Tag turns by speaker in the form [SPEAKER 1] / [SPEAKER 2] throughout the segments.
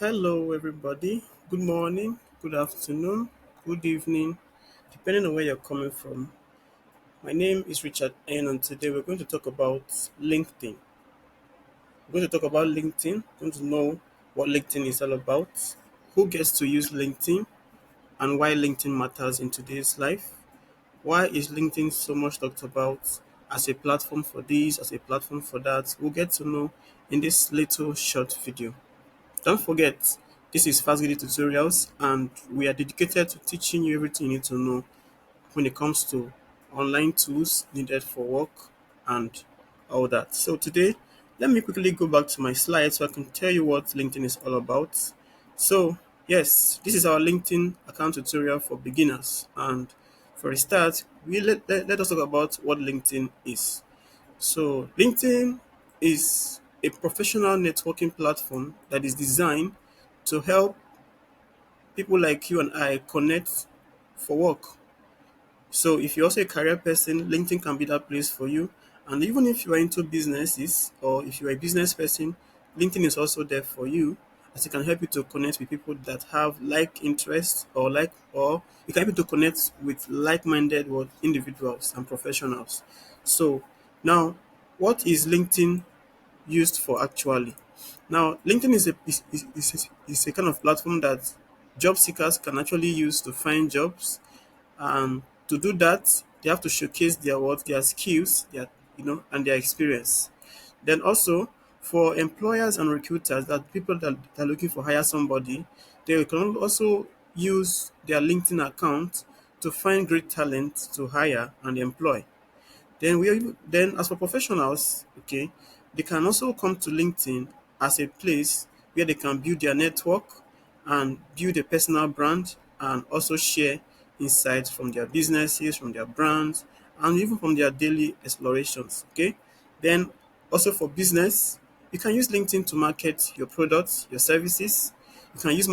[SPEAKER 1] Hello, everybody. Good morning, good afternoon, good evening, depending on where you're coming from. My name is Richard N, and today we're going to talk about LinkedIn. We're going to talk about LinkedIn, going to know what LinkedIn is all about, who gets to use LinkedIn, and why LinkedIn matters in today's life. Why is LinkedIn so much talked about as a platform for this, as a platform for that? We'll get to know in this little short video. Don't forget, this is Fast Gidi Tutorials, and we are dedicated to teaching you everything you need to know when it comes to online tools needed for work and all that. So today, let me quickly go back to my slides so I can tell you what LinkedIn is all about. So yes, this is our LinkedIn account tutorial for beginners. And for a start, let us talk about what LinkedIn is. So, LinkedIn is a professional networking platform that is designed to help people like you and I connect for work. So, if you're also a career person, LinkedIn can be that place for you. And even if you are into businesses or if you're a business person, LinkedIn is also there for you as it can help you to connect with people that have like interests or you can help you to connect with like-minded individuals and professionals. So now what is LinkedIn used for actually? Now, LinkedIn is a kind of platform that job seekers can actually use to find jobs, and to do that, they have to showcase their skills, and their experience. Then also for employers and recruiters, that people that are looking for hire somebody, they can also use their LinkedIn account to find great talent to hire and employ. Then as for professionals, okay, they can also come to LinkedIn as a place where they can build their network and build a personal brand and also share insights from their businesses, from their brands, and even from their daily explorations. Okay. Then also for business, you can use LinkedIn to market your products, your services. You can use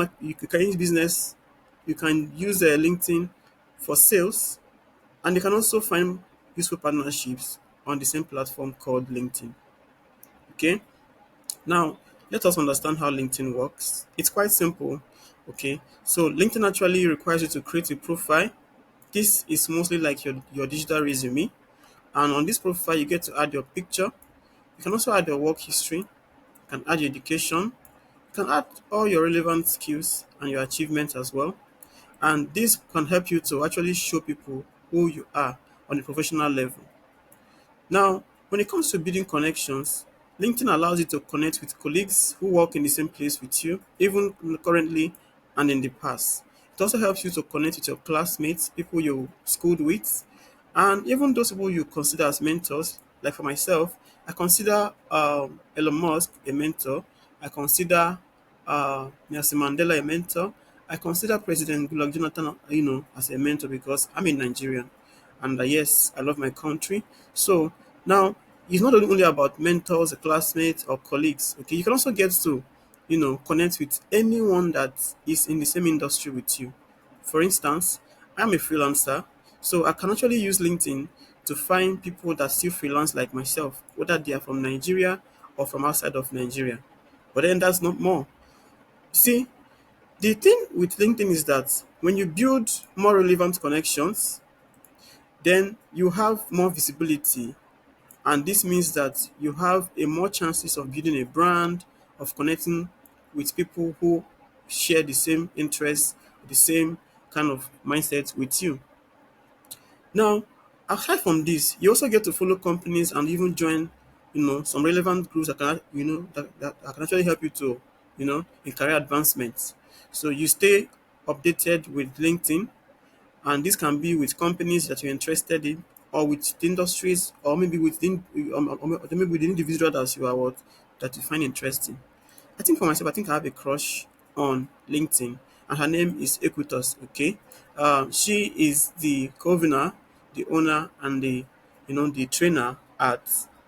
[SPEAKER 1] business. You can use LinkedIn for sales, and you can also find useful partnerships on the same platform called LinkedIn. Okay. Now, let us understand how LinkedIn works. It's quite simple. Okay. So, LinkedIn actually requires you to create a profile. This is mostly like your digital resume. And on this profile, you get to add your picture. You can also add your work history. You can add your education. You can add all your relevant skills and your achievements as well. And this can help you to actually show people who you are on a professional level. Now, when it comes to building connections, LinkedIn allows you to connect with colleagues who work in the same place with you, even currently and in the past. It also helps you to connect with your classmates, people you schooled with, and even those people you consider as mentors. Like for myself, I consider Elon Musk a mentor. I consider Nelson Mandela a mentor. I consider President Goodluck Jonathan, as a mentor because I'm a Nigerian, and yes, I love my country. So now it's not only about mentors, classmates, or colleagues. Okay, you can also get to, connect with anyone that is in the same industry with you. For instance, I'm a freelancer, so I can actually use LinkedIn to find people that still freelance like myself, whether they are from Nigeria or from outside of Nigeria. But then that's not more. See, the thing with LinkedIn is that when you build more relevant connections, then you have more visibility, and this means that you have a more chances of building a brand, of connecting with people who share the same interests, the same kind of mindset with you. Now, aside from this, you also get to follow companies and even join, some relevant groups that can, that can actually help you to, in career advancements. So you stay updated with LinkedIn, and this can be with companies that you're interested in, or with the industries, or maybe or maybe with the individual that you are that you find interesting. I think for myself, I think I have a crush on LinkedIn, and her name is Equitas. Okay, she is the co-owner, the owner, and the trainer at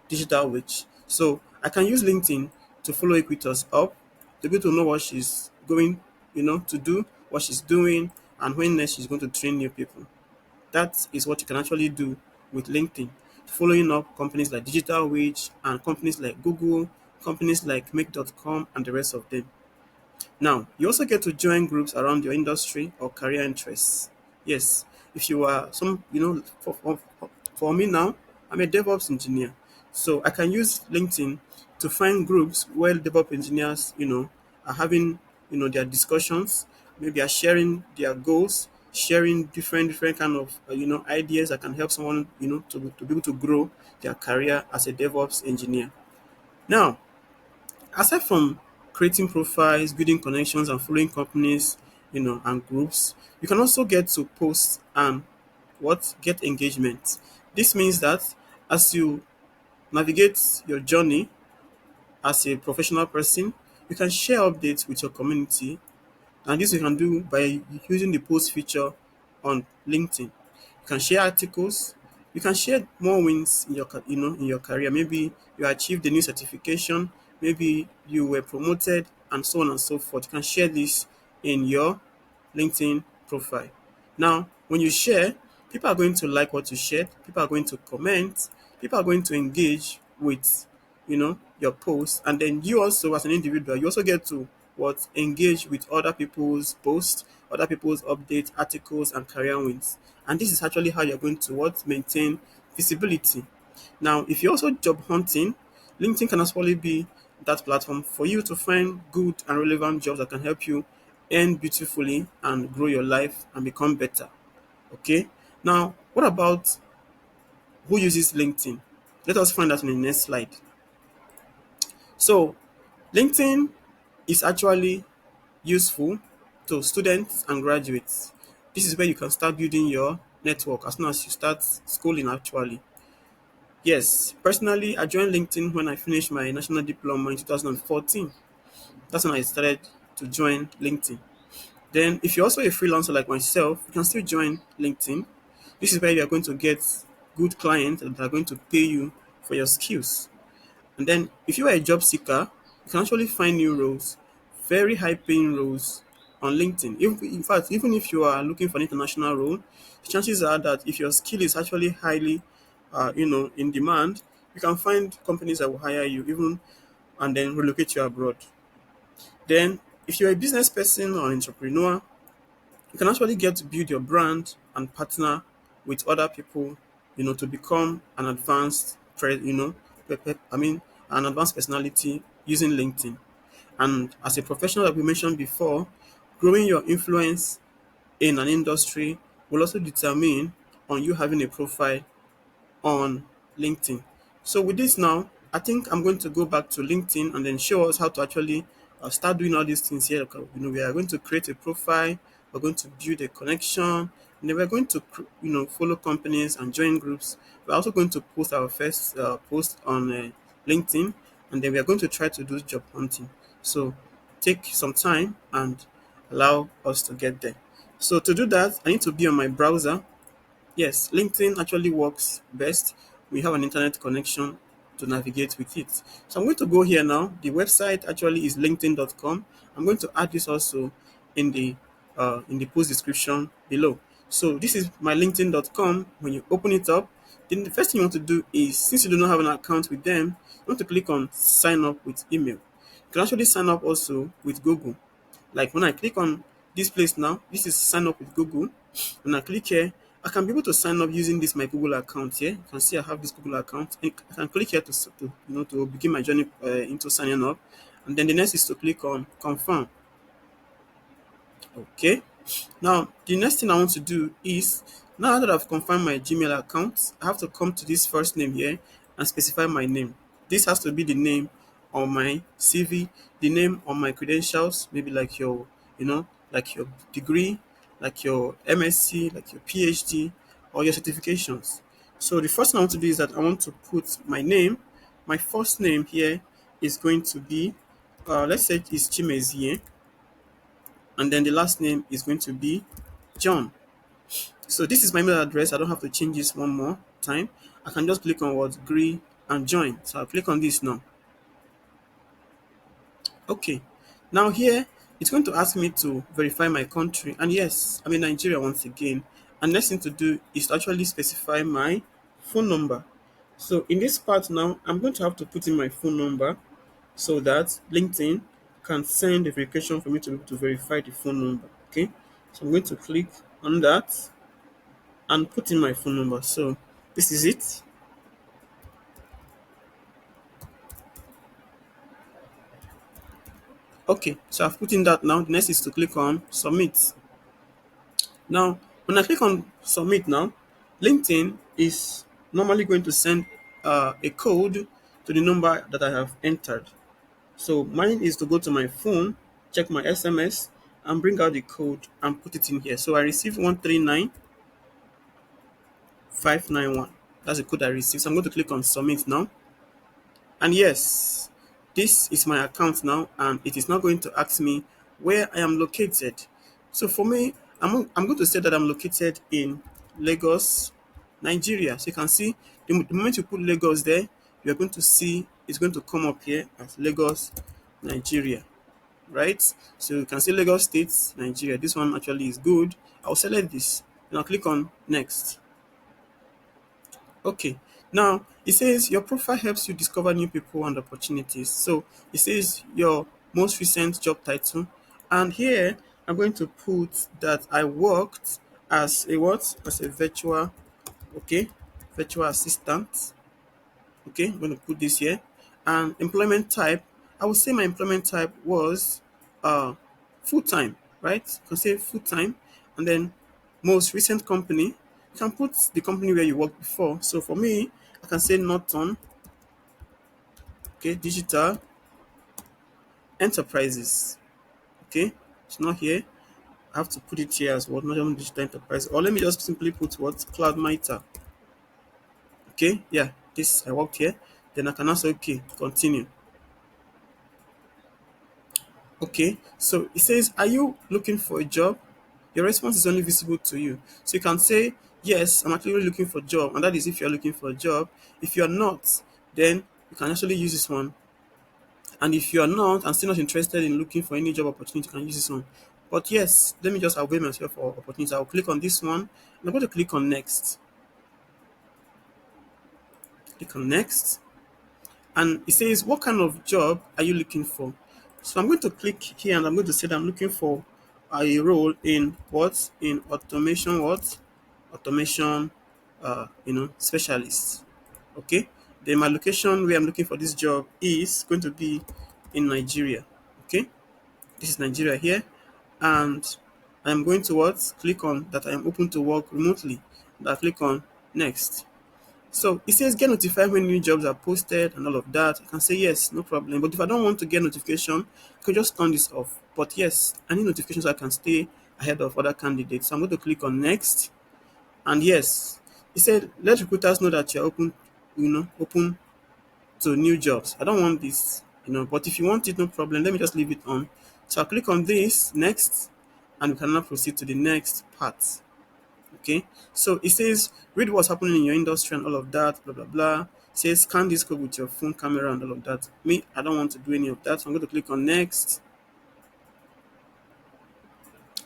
[SPEAKER 1] Digital Witch. So I can use LinkedIn to follow Equitas up, to be able to know what she's going, to do, what she's doing, and when next she's going to train new people. That is what you can actually do with LinkedIn. Following up companies like Digital Wage and companies like Google, companies like Make.com, and the rest of them. Now, you also get to join groups around your industry or career interests. Yes, if you are some, for me now, I'm a DevOps engineer. So I can use LinkedIn to find groups where DevOps engineers, are having, their discussions, maybe are sharing their goals, sharing different kind of, ideas that can help someone, to be able to grow their career as a DevOps engineer. Now, aside from creating profiles, building connections, and following companies, and groups, you can also get to post and get engagement. This means that as you navigate your journey as a professional person, you can share updates with your community, and this you can do by using the post feature on LinkedIn. You can share articles. You can share more wins in in your career. Maybe you achieved a new certification. Maybe you were promoted, and so on and so forth. You can share this in your LinkedIn profile. Now, when you share, people are going to like what you shared. People are going to comment. People are going to engage with, your post, and then you also, as an individual, you also get to engage with other people's posts, other people's updates, articles, and career wins. And this is actually how you're going to maintain visibility. Now, if you're also job hunting, LinkedIn can actually be that platform for you to find good and relevant jobs that can help you earn beautifully and grow your life and become better. Okay. Now, what about who uses LinkedIn? Let us find that in the next slide. So, LinkedIn is actually useful to students and graduates. This is where you can start building your network as soon as you start schooling actually. Yes, personally, I joined LinkedIn when I finished my national diploma in 2014. That's when I started to join LinkedIn. Then, if you're also a freelancer like myself, you can still join LinkedIn. This is where you are going to get good clients that are going to pay you for your skills. And then if you are a job seeker, you can actually find new roles, very high paying roles on LinkedIn. In fact, even if you are looking for an international role, chances are that if your skill is actually highly, in demand, you can find companies that will hire you even and then relocate you abroad. Then, if you're a business person or entrepreneur, you can actually get to build your brand and partner with other people, to become an an advanced personality using LinkedIn. And as a professional, like we mentioned before, growing your influence in an industry will also determine on you having a profile on LinkedIn. So with this now, I think I'm going to go back to LinkedIn and then show us how to actually start doing all these things here. Okay, we are going to create a profile, we're going to build a connection, and then we're going to follow companies and join groups. We're also going to post our first post on LinkedIn, and then we are going to try to do job hunting. So take some time and allow us to get there. So to do that, I need to be on my browser. Yes, LinkedIn actually works best. We have an internet connection to navigate with it. So I'm going to go here now. The website actually is linkedin.com. I'm going to add this also in the post description below. So this is my linkedin.com. When you open it up, then the first thing you want to do is, since you do not have an account with them, you want to click on sign up with email. You can actually sign up also with Google. Like when I click on this place now, this is sign up with Google. When I click here, I can be able to sign up using this my Google account here. You can see I have this Google account. I can click here to begin my journey into signing up, and then the next is to click on confirm. Okay. Now, the next thing I want to do is, now that I've confirmed my Gmail account, I have to come to this first name here and specify my name. This has to be the name on my CV, the name on my credentials, maybe like your degree, like your MSc, like your PhD, or your certifications. So the first thing I want to do is that I want to put my name. My first name here is going to be, let's say it's Chimezie, and then the last name is going to be John. So this is my email address. I don't have to change this one more time. I can just click on what agree and join. So I'll click on this now. Okay. Now here it's going to ask me to verify my country. And yes, I'm in Nigeria once again. And next thing to do is to actually specify my phone number. So in this part now, I'm going to have to put in my phone number so that LinkedIn can send a verification for me to be able to verify the phone number. Okay, so I'm going to click on that and put in my phone number. So this is it. Okay, so I've put in that now. The next is to click on submit. Now, when I click on submit now, LinkedIn is normally going to send a code to the number that I have entered. So mine is to go to my phone, check my SMS, and bring out the code and put it in here. So I received 139591. That's the code I received. So I'm going to click on submit now. And yes, this is my account now, and it is now going to ask me where I am located. So for me, I'm going to say that I'm located in Lagos, Nigeria. So you can see the moment you put Lagos there, you're going to see it's going to come up here as Lagos, Nigeria, right? So you can see Lagos State, Nigeria. This one actually is good. I'll select this and I'll click on next. Okay. Now it says your profile helps you discover new people and opportunities. So it says your most recent job title, and here I'm going to put that I worked as a what? As a virtual, okay, virtual assistant. Okay, I'm going to put this here. And employment type, I would say my employment type was uh full time, right? You can say full time, and then most recent company. You can put the company where you worked before. So for me, I can say Norton, okay, Digital Enterprises. Okay, it's not here. I have to put it here as well, Norton Digital Enterprise. Or let me just simply put what Cloud Mitre. Okay, yeah, this I worked here. Then I can also okay continue. Okay, so it says, are you looking for a job? Your response is only visible to you. So you can say, yes, I'm actually looking for a job. And that is if you're looking for a job. If you're not, then you can actually use this one. And if you're not and still not interested in looking for any job opportunity, you can use this one. But yes, let me just avail myself for opportunity. I'll click on this one. And I'm going to click on next. Click on next. And it says, what kind of job are you looking for? So I'm going to click here and I'm going to say that I'm looking for a role in what? In automation what? Automation, specialist. Okay. Then my location where I'm looking for this job is going to be in Nigeria. Okay. This is Nigeria here. And I'm going to what? Click on that I am open to work remotely. And I click on next. So it says get notified when new jobs are posted and all of that. I can say yes, no problem. But if I don't want to get notification, I can just turn this off. But yes, I need notifications so I can stay ahead of other candidates. So I'm going to click on next. And yes, it said let recruiters know that you're open, open to new jobs. I don't want this, but if you want it, no problem. Let me just leave it on. So I'll click on this next, and we can now proceed to the next part. Okay, so it says read what's happening in your industry and all of that, blah blah blah. It says scan this code with your phone camera and all of that. Me, I don't want to do any of that, so I'm going to click on next.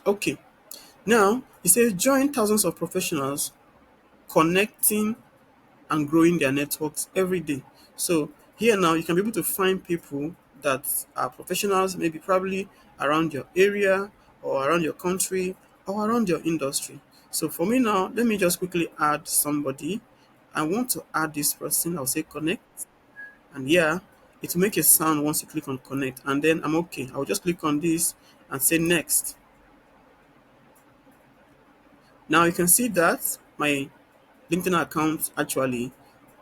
[SPEAKER 1] Okay, now it says join thousands of professionals connecting and growing their networks every day. So here now you can be able to find people that are professionals, maybe probably around your area or around your country or around your industry. So for me now, let me just quickly add somebody. I want to add this person. I'll say connect, and yeah, it will make a sound once you click on connect, and then I'm okay. I'll just click on this and say next. Now you can see that my LinkedIn account actually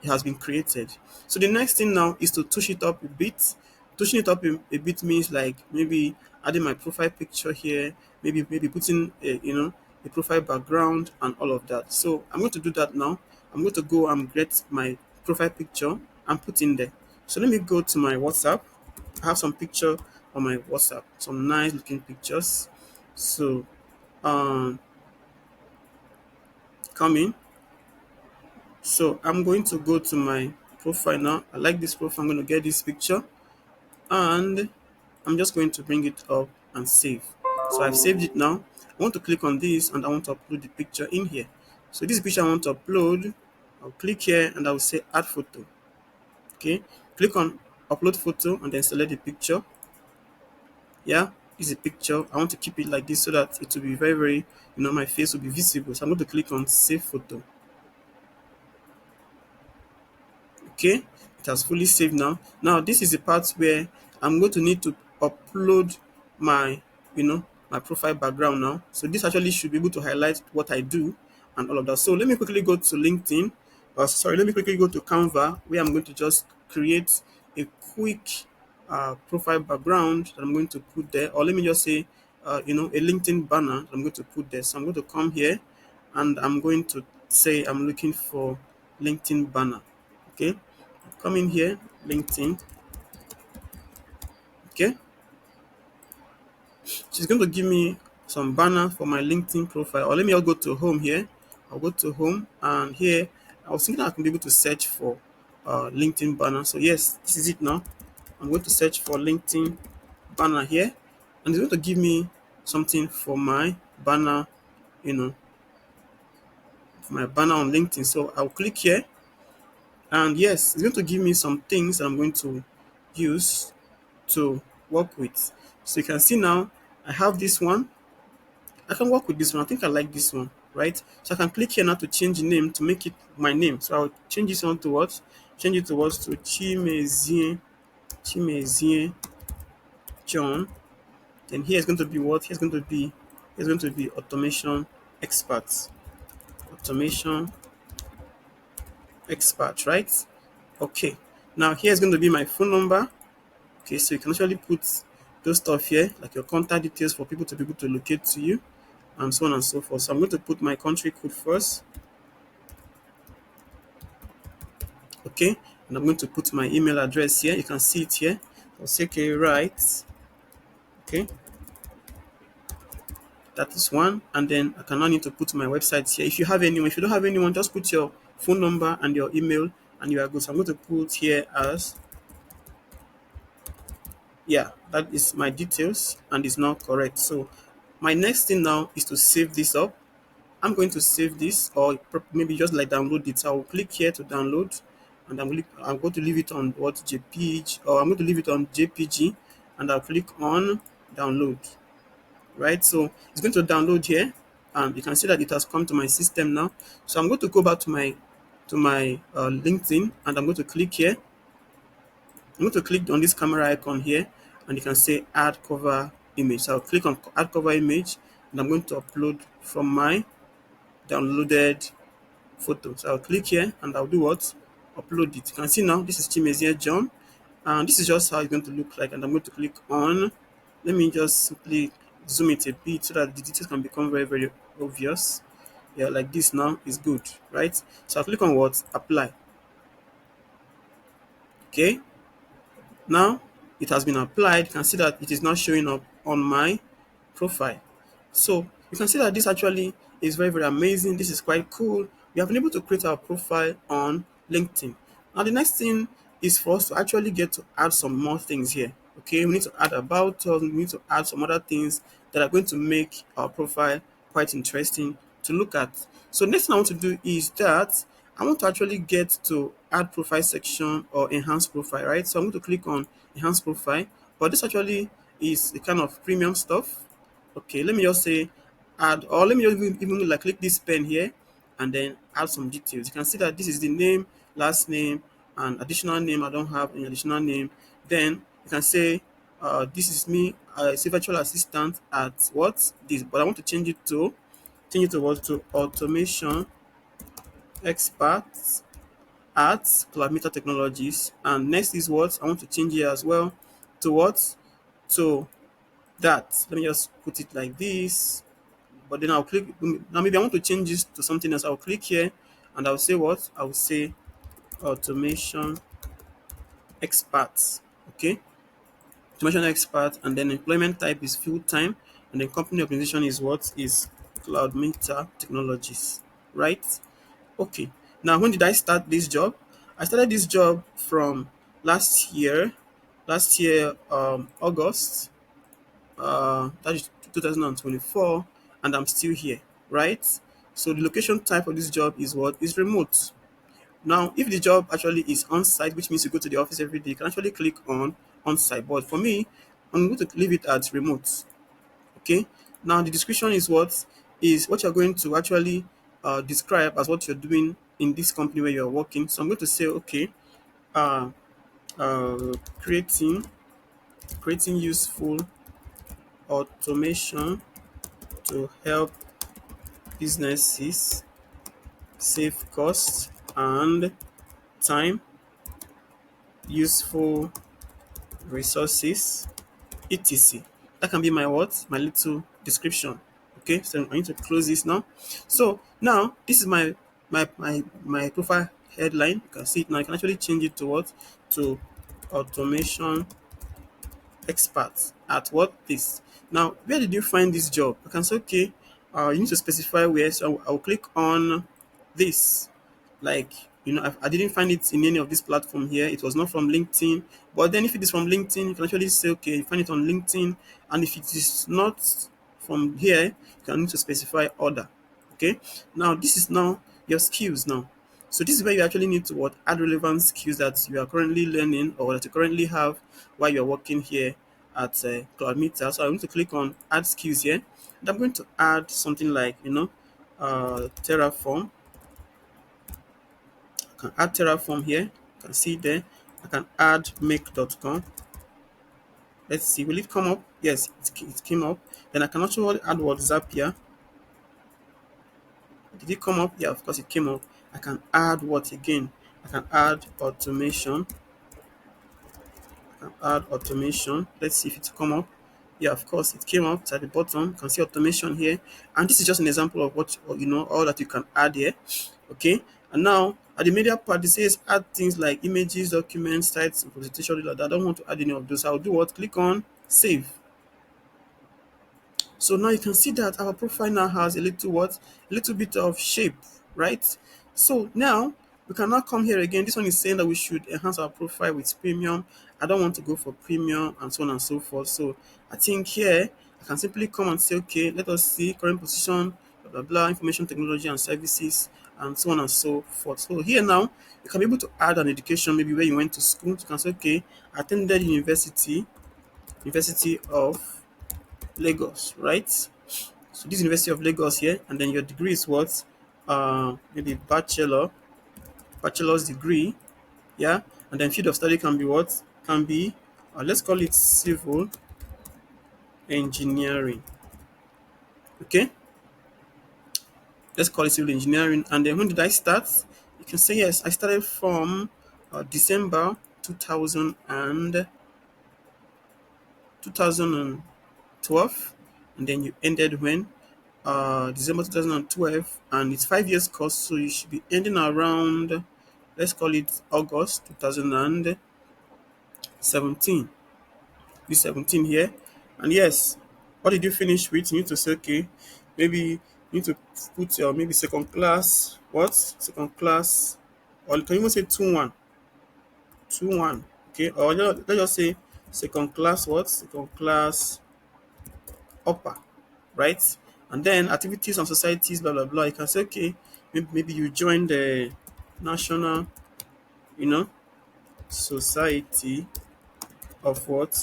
[SPEAKER 1] has been created. So the next thing now is to touch it up a bit. Touching it up a bit means like maybe adding my profile picture here, maybe putting a profile background and all of that. So I'm going to do that now. I'm going to go and get my profile picture and put in there. So let me go to my WhatsApp. I have some picture on my WhatsApp, some nice looking pictures. So um, come in. So I'm going to go to my profile now. I like this profile. I'm going to get this picture and I'm just going to bring it up and save. So I've saved it now. I want to click on this and I want to upload the picture in here. So this picture I want to upload, I'll click here and I will say add photo. Okay, click on upload photo and then select the picture. Yeah, this is a picture. I want to keep it like this so that it will be very, very, my face will be visible. So I'm going to click on save photo. Okay, it has fully saved now. Now this is the part where I'm going to need to upload my, my profile background now. So this actually should be able to highlight what I do and all of that. So let me quickly go to LinkedIn. Sorry, let me quickly go to Canva, where I'm going to just create a quick profile background that I'm going to put there, or let me just say, a LinkedIn banner that I'm going to put there. So I'm going to come here and I'm going to say I'm looking for LinkedIn banner. Okay, come in here, LinkedIn. Okay, she's going to give me some banner for my LinkedIn profile. Or let me all go to home here. I'll go to home, and here I was thinking I can be able to search for LinkedIn banner. So yes, this is it now. I'm going to search for LinkedIn banner here, and it's going to give me something for my banner, you know, for my banner on LinkedIn. So I'll click here, and yes, it's going to give me some things that I'm going to use to work with. So you can see now I have this one. I can work with this one. I think I like this one, right? So I can click here now to change the name to make it my name. So I'll change this one to what? Change it to what? To Chimezie John. Then here is going to be what? Here's going to be automation expert. Automation expert, right? Okay. Now here's going to be my phone number. Okay, so you can actually put those stuff here, like your contact details for people to be able to locate to you, and so on and so forth. So I'm going to put my country code first, okay, and I'm going to put my email address here. You can see it here. I'll say, okay, right, okay, that is one, and then I can now need to put my website here. If you have anyone, if you don't have anyone, just put your phone number and your email, and you are good. So I'm going to put here as, yeah, that is my details, and it's now correct. So my next thing now is to save this up. I'm going to save this, or maybe just like download it. So I'll click here to download, and I'm going to leave it on what JPG, or I'm going to leave it on JPG, and I'll click on download. Right, so it's going to download here, and you can see that it has come to my system now. So I'm going to go back to my LinkedIn, and I'm going to click here. I'm going to click on this camera icon here, and you can say add cover image. So I'll click on add cover image, and I'm going to upload from my downloaded photo. So I'll click here and I'll do what? Upload it. You can see now this is Chimezie John, and this is just how it's going to look like. And I'm going to click on. Let me just simply zoom it a bit so that the details can become very, very obvious. Yeah, like this now is good, right? So I'll click on what? Apply. Okay. Now it has been applied. You can see that it is now showing up on my profile. So you can see that this actually is very, very amazing. This is quite cool. We have been able to create our profile on LinkedIn. Now the next thing is for us to actually get to add some more things here. Okay, we need to add about us, we need to add some other things that are going to make our profile quite interesting to look at. So next thing I want to do is that I want to actually get to add profile section or enhance profile, right? So I'm going to click on enhance profile, but this actually is a kind of premium stuff. Okay, let me just say add, or let me just even like click this pen here and then add some details. You can see that this is the name, last name, and additional name. I don't have any additional name. Then you can say this is me, say virtual assistant at what this, but I want to change it to what? To automation expert at Cloudmeter Technologies. And next is what I want to change here as well to what? To that. Let me just put it like this. But then I'll click. Now maybe I want to change this to something else. I'll click here and I'll say what? I will say automation expert. Okay. Automation expert, and then employment type is full time, and then company organization is what? Is Cloudmeter Technologies. Right? Okay. Now, when did I start this job? I started this job from last year, August, that is 2024, and I'm still here, right? So the location type of this job is what? Is remote. Now, if the job actually is on site, which means you go to the office every day, you can actually click on site. But for me, I'm going to leave it at remote. Okay. Now the description is what you're going to actually describe as what you're doing in this company where you're working. So I'm going to say, okay, uh, uh, creating creating useful automation to help businesses save costs and time, useful resources, etc. That can be my what? My little description. Okay, so I need to close this now. So now this is my profile headline. You can see it now. I can actually change it to what? To automation expert at what this. Now, where did you find this job? I can say, okay, you need to specify where. So I'll click on this. Like, I didn't find it in any of this platform here. It was not from LinkedIn. But then if it is from LinkedIn, you can actually say, okay, you find it on LinkedIn. And if it is not from here, you can need to specify order. Okay. Now, this is now your skills now. So this is where you actually need to what add relevant skills that you are currently learning or that you currently have while you're working here at Cloud Meter. So I'm going to click on add skills here. And I'm going to add something like Terraform. I can add Terraform here. You can see there. I can add make.com. Let's see, will it come up? Yes, it came up. Then I can also add WhatsApp here. Did it come up? Yeah, of course it came up. I can add what again? I can add automation. Add automation. Let's see if it come up. Yeah, of course it came up. It's at the bottom. You can see automation here, and this is just an example of what all that you can add here. Okay, and now at the media part, it says add things like images, documents, sites, presentation. Like that. I don't want to add any of those. I'll do what? Click on save. So now you can see that our profile now has a little what? A little bit of shape, right? So now we can now come here again. This one is saying that we should enhance our profile with premium. I don't want to go for premium and so on and so forth. So I think here I can simply come and say, okay, let us see current position, blah, blah, blah, information technology and services, and so on and so forth. So here now you can be able to add an education, maybe where you went to school. You can say, okay, I attended University of Lagos, right? So this University of Lagos here, and then your degree is what? Maybe bachelor's degree, yeah. And then field of study can be what? Can be let's call it civil engineering. Okay, let's call it civil engineering. And then when did I start? You can say yes. I started from December 2000 and 2012, and then you ended when December 2012, and it's 5 years course, so you should be ending around, let's call it August 2017. This 17 here, and yes, what did you finish with? You need to say, okay, maybe you need to put your maybe second class, what second class, or you can even say 2-1, 2-1, okay, or let's just say second class, what second class upper, right? And then activities and societies, blah blah blah. You can say, okay, maybe you join the national, you know, society of what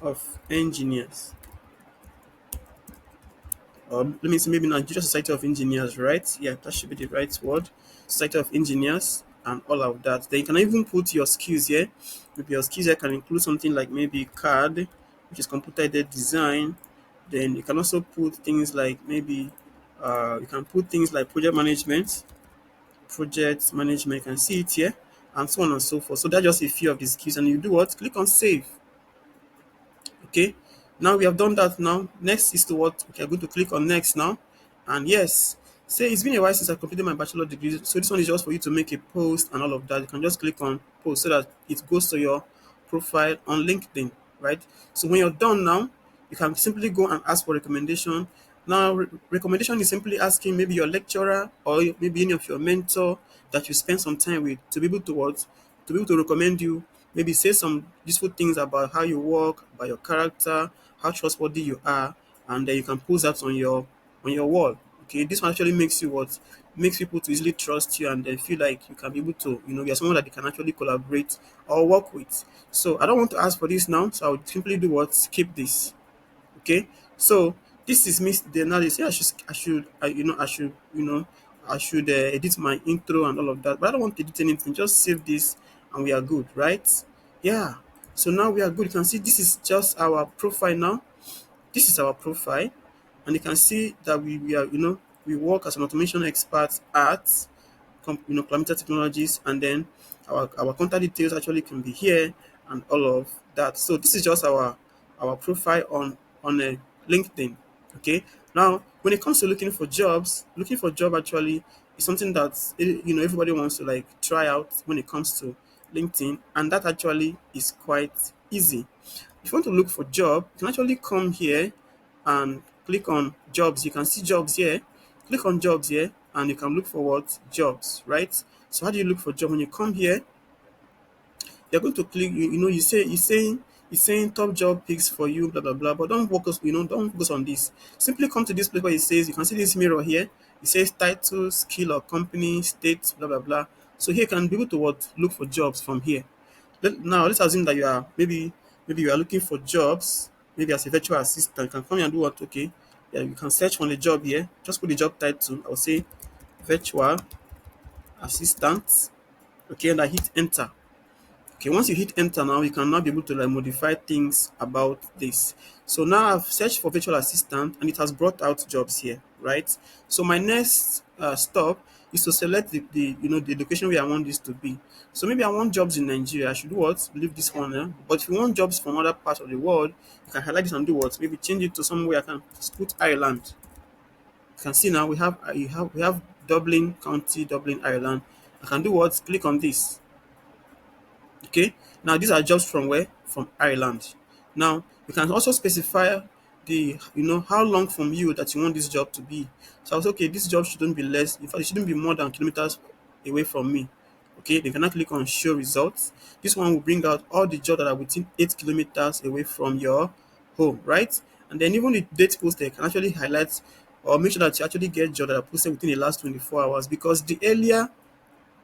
[SPEAKER 1] of engineers, or let me say maybe Nigeria Society of Engineers, right? Yeah, that should be the right word. Society of Engineers and all of that. Then you can even put your skills here. Maybe your skills here can include something like maybe CAD, which is computer aided design. Then you can also put things like maybe you can put things like project management. You can see it here, and so on and so forth. So that's just a few of the skills, and you do what? Click on save. Okay, now we have done that. Now next is to what? Okay, I'm going to click on next now, and yes, say it's been a while since I completed my bachelor degree, so this one is just for you to make a post and all of that. You can just click on post so that it goes to your profile on LinkedIn, right? So when you're done now, you can simply go and ask for recommendation. Now recommendation is simply asking maybe your lecturer or maybe any of your mentor that you spend some time with to be able to what, to be able to recommend you, maybe say some useful things about how you work, about your character, how trustworthy you are, and then you can post that on your wall. Okay, this one actually makes you what makes people to easily trust you and then feel like you can be able to, you're someone that they can actually collaborate or work with. So I don't want to ask for this now, so I would simply do what skip this. Okay, so this is me. Then now they say I should edit my intro and all of that, but I don't want to edit anything. Just save this, and we are good, right? Yeah. So now we are good. You can see this is just our profile now. This is our profile, and you can see that we are, we work as an automation expert at Kilometer Technologies, and then our contact details actually can be here and all of that. So this is just our profile on LinkedIn. Okay. Now, when it comes to looking for job actually is something that everybody wants to like try out when it comes to LinkedIn, and that actually is quite easy. If you want to look for job, you can actually come here and click on jobs. You can see jobs here. Click on jobs here and you can look for what jobs, right? So how do you look for job? When you come here, you're going to click, you saying top job picks for you, blah blah blah. But don't focus on this. Simply come to this place where it says you can see this mirror here. It says title, skill or company, state, blah blah blah. So here you can be able to what look for jobs from here. Now let's assume that you are maybe you are looking for jobs, maybe as a virtual assistant. You can come here and do what? Okay, yeah, you can search on the job here. Just put the job title. I'll say virtual assistant. Okay, and I hit enter. Okay, once you hit enter now, you can now be able to like modify things about this. So now I've searched for virtual assistant and it has brought out jobs here, right? So my next stop is to select the location where I want this to be. So maybe I want jobs in Nigeria. I should do what? Leave this one. But if you want jobs from other parts of the world, you can highlight this and do what? Maybe change it to somewhere I can put Ireland. You can see now we have Dublin County, Dublin, Ireland. I can do what? Click on this. Okay. Now these are jobs from where? From Ireland. Now you can also specify how long from you that you want this job to be. So I was okay, this job shouldn't be less, in fact it shouldn't be more than kilometers away from me. Okay, they cannot click on show results. This one will bring out all the jobs that are within 8 kilometers away from your home, right? And then even the date posted can actually highlight or make sure that you actually get jobs that are posted within the last 24 hours, because the earlier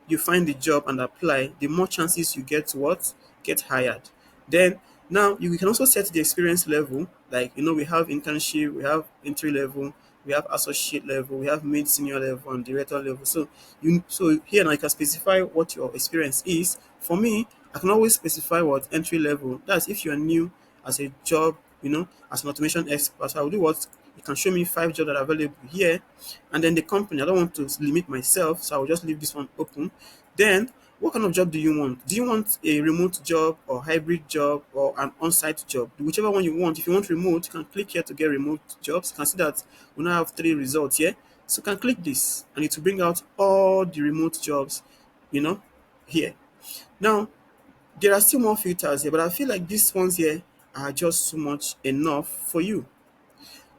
[SPEAKER 1] you find the job and apply, the more chances you get to what? Get hired. Then now you can also set the experience level. Like we have internship, we have entry level, we have associate level, we have mid senior level and director level. So here now you can specify what your experience is. For me, I can always specify what entry level. That's if you are new as a job, as an automation expert. So I will do what you can show me 5 jobs that are available here, and then the company. I don't want to limit myself, so I will just leave this one open. Then, what kind of job do you want? Do you want a remote job or hybrid job or an on-site job? Whichever one you want. If you want remote, you can click here to get remote jobs. You can see that we now have 3 results here. So you can click this, and it will bring out all the remote jobs, you know, here. Now, there are still more filters here, but I feel like these ones here are just so much enough for you.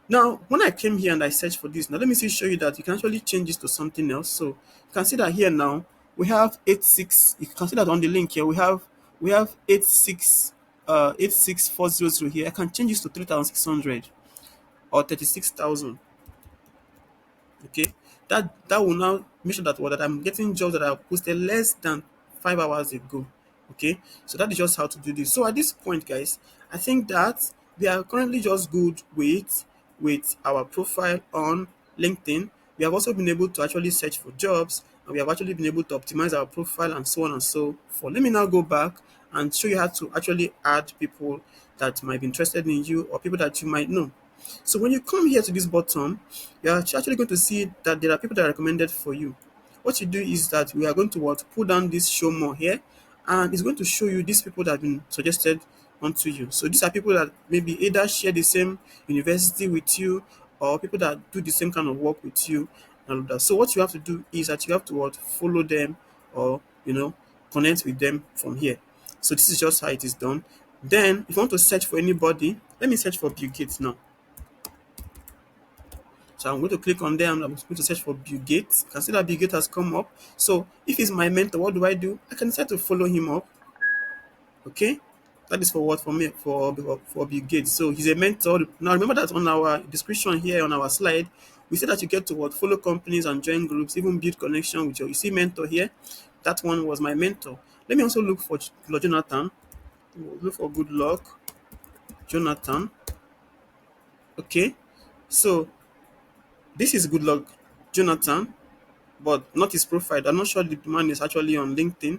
[SPEAKER 1] Now, when I came here and I searched for this, now let me show you that you can actually change this to something else. So you can see that here now we have 86. You can see that on the link here we have 86400 here. I can change this to 3600 or 36,000. Okay, that will now make sure that I'm getting jobs that are posted less than 5 hours ago. Okay, so that is just how to do this. So at this point, guys, I think that we are currently just good with our profile on LinkedIn. We have also been able to actually search for jobs, and we have actually been able to optimize our profile and so on and so forth. Let me now go back and show you how to actually add people that might be interested in you or people that you might know. So when you come here to this bottom, you're actually going to see that there are people that are recommended for you. What you do is that we are going to pull down this show more here, and it's going to show you these people that have been suggested onto you. So these are people that maybe either share the same university with you or people that do the same kind of work with you and all of that. So what you have to do is that you have to follow them or connect with them from here. So this is just how it is done. Then if you want to search for anybody, let me search for Bill Gates now. So I'm going to click on there and I'm going to search for Bill Gates. You can see that Bill Gates has come up. So if he's my mentor, what do? I can decide to follow him up. Okay. That is for what? For me, for Bill Gates. So he's a mentor. Now remember that on our description here on our slide, We say that you get to what? Follow companies and join groups, even build connection with your, you see mentor here? That one was my mentor. Let me also look for Jonathan. Look for good luck, Jonathan. Okay. So this is good luck, Jonathan, but not his profile. I'm not sure the man is actually on LinkedIn.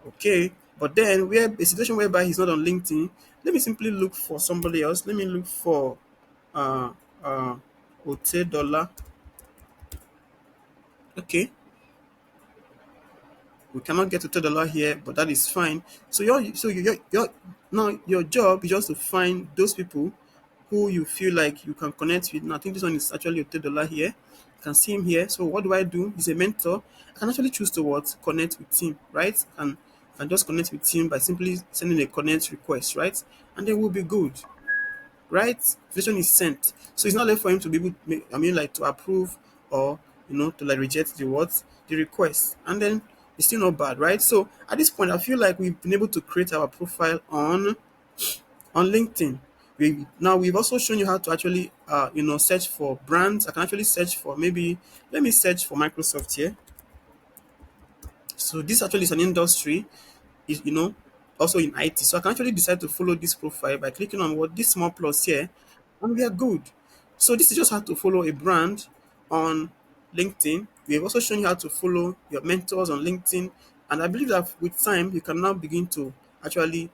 [SPEAKER 1] Okay. But then where a situation whereby he's not on LinkedIn, let me simply look for somebody else. Let me look for uh uh Ote Dollar. Okay. We cannot get to $10 here, but that is fine. So your now your job is just to find those people who you feel like you can connect with. Now, I think this one is actually a $10 here. You can see him here. So what do I do? He's a mentor. I can actually choose to what? Connect with him, right? And I can just connect with him by simply sending a connect request, right? And then we'll be good, right? Invitation is sent. So it's not left for him to be able to make, I mean, like to approve or, to like reject the what? The request. And then it's still not bad, right? So at this point, I feel like we've been able to create our profile on LinkedIn. We've also shown you how to actually, search for brands. I can actually search for maybe, let me search for Microsoft here. So this actually is an industry, is also in IT. So I can actually decide to follow this profile by clicking on what this small plus here, and we are good. So this is just how to follow a brand on LinkedIn. We have also shown you how to follow your mentors on LinkedIn, and I believe that with time you can now begin to actually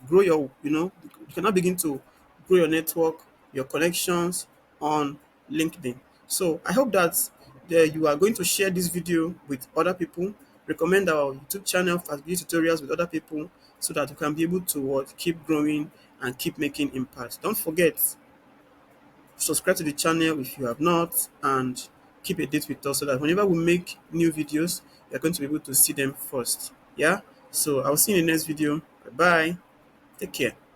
[SPEAKER 1] grow your, you can now begin to grow your network, your connections on LinkedIn. So I hope that you are going to share this video with other people, recommend our YouTube channel for video tutorials with other people so that you can be able to keep growing and keep making impact. Don't forget, subscribe to the channel if you have not, and keep a date with us so that whenever we make new videos, you're going to be able to see them first. Yeah? So I'll see you in the next video. Bye bye. Take care.